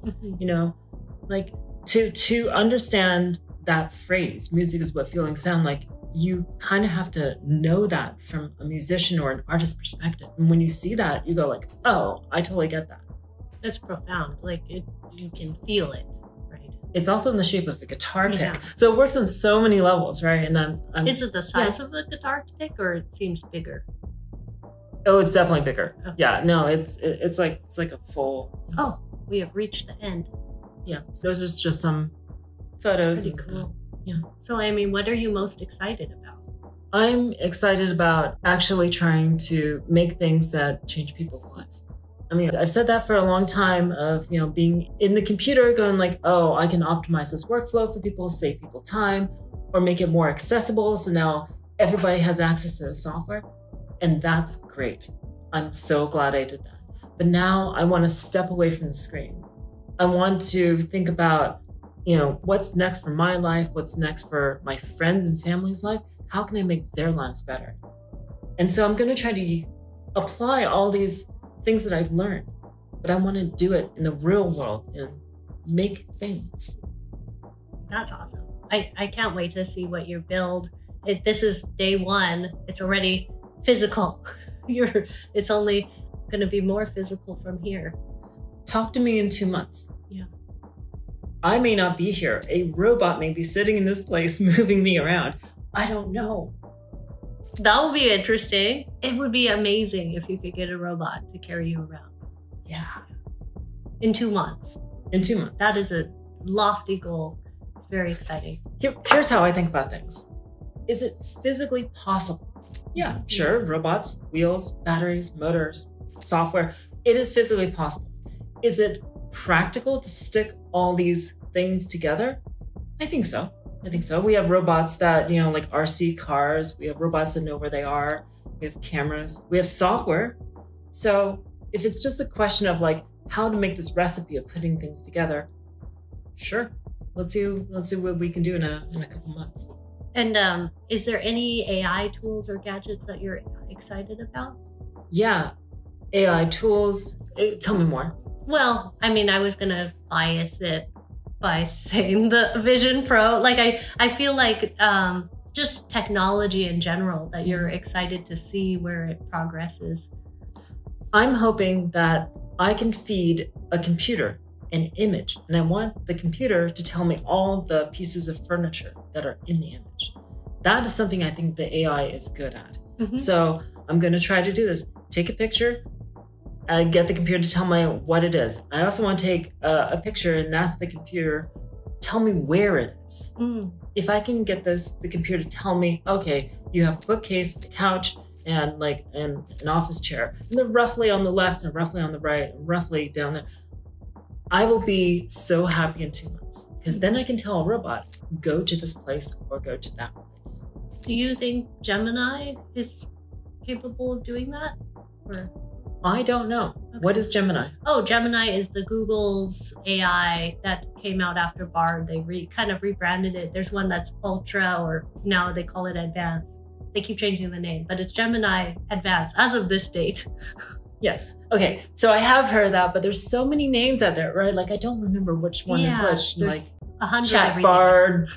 Like to understand that phrase, music is what feelings sound like, you kind of have to know that from a musician or an artist perspective. And when you see that, you go like, oh, I totally get that. That's profound. Like you can feel it, right? It's also in the shape of a guitar pick. So it works on so many levels, right? And is it the size of the guitar pick or it seems bigger? Oh, it's definitely bigger. Okay. Yeah, no, it's like a full. Oh, we have reached the end. Yeah, so those are just some photos and cool. stuff. Yeah. So, Amy, what are you most excited about? I'm excited about actually trying to make things that change people's lives. I mean, I've said that for a long time of, being in the computer going like, oh, I can optimize this workflow for people, save people time, or make it more accessible. So now everybody has access to the software, and that's great. I'm so glad I did that. But now I want to step away from the screen. I want to think about, what's next for my life? What's next for my friends and family's life? How can I make their lives better? And so I'm going to try to apply all these things that I've learned, but I want to do it in the real world and make things. That's awesome. I can't wait to see what you build. This is day one. It's already physical. It's only going to be more physical from here. Talk to me in 2 months. Yeah. I may not be here. A robot may be sitting in this place, moving me around. I don't know. That would be interesting. It would be amazing if you could get a robot to carry you around. Yeah. In 2 months. In 2 months. That is a lofty goal. It's very exciting. Here's how I think about things. Is it physically possible? Yeah, sure. Robots, wheels, batteries, motors, software. It is physically possible. Is it practical to stick all these things together? I think so. We have robots that, like RC cars. We have robots that know where they are. We have cameras. We have software. So if it's just a question of how to make this recipe of putting things together, sure. Let's see what we can do in a couple months. And is there any AI tools or gadgets that you're excited about? Yeah, AI tools. Tell me more. Well, I was going to bias it by saying the Vision Pro. I feel like just technology in general, that you're excited to see where it progresses. I'm hoping that I can feed a computer an image, and I want the computer to tell me all the pieces of furniture that are in the image. That is something I think the AI is good at. Mm-hmm. So I'm going to try to do this. Take a picture, get the computer to tell me what it is. I also want to take a picture and ask the computer, tell me where it is. If I can get the computer to tell me, okay, you have a bookcase, a couch, and an office chair, and they're roughly on the left and roughly on the right, and roughly down there, I will be so happy in 2 months, because then I can tell a robot, go to this place or go to that place. Do you think Gemini is capable of doing that? Or? I don't know. Okay. What is Gemini? Oh, Gemini is the Google's AI that came out after Bard. They kind of rebranded it. There's one that's Ultra, or now they call it Advanced. They keep changing the name, but it's Gemini Advanced as of this date. Yes. Okay. So I have heard that, but there's so many names out there, right? I don't remember which one is which. There's 100 Chat Bard,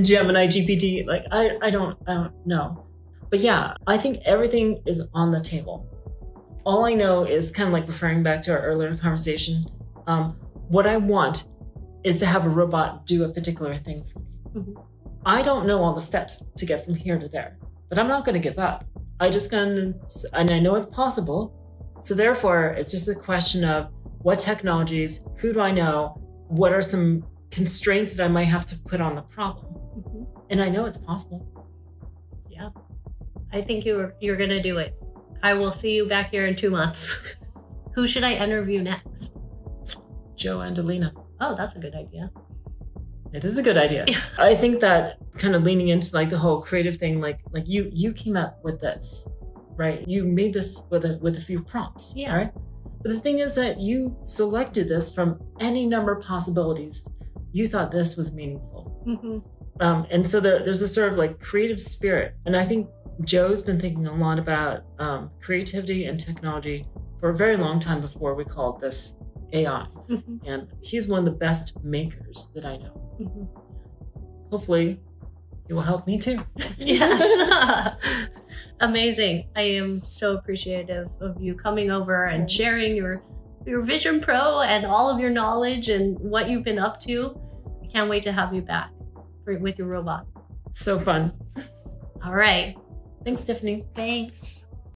Gemini GPT. I don't know. But yeah, I think everything is on the table. All I know is kind of referring back to our earlier conversation. What I want is to have a robot do a particular thing for me. Mm-hmm. I don't know all the steps to get from here to there, but I'm not going to give up. And I know it's possible. So therefore, it's just a question of what technologies, who do I know, what are some constraints that I might have to put on the problem. Mm-hmm. And I know it's possible. Yeah. I think you're going to do it. I will see you back here in 2 months. Who should I interview next? Joe and Alina. Oh, that's a good idea. It is a good idea. Yeah. I think that kind of leaning into the whole creative thing, you came up with this, right? You made this with a few prompts, yeah. Right? But the thing is that you selected this from any number of possibilities. You thought this was meaningful. Mm-hmm. And so there's a sort of creative spirit. And I think Joe's been thinking a lot about creativity and technology for a very long time before we called this AI. Mm-hmm. And he's one of the best makers that I know. Mm-hmm. Hopefully, it will help me too. Yes. Amazing. I am so appreciative of you coming over and sharing your Vision Pro and all of your knowledge and what you've been up to. I can't wait to have you back with your robot. So fun. All right. Thanks, Tiffany. Thanks.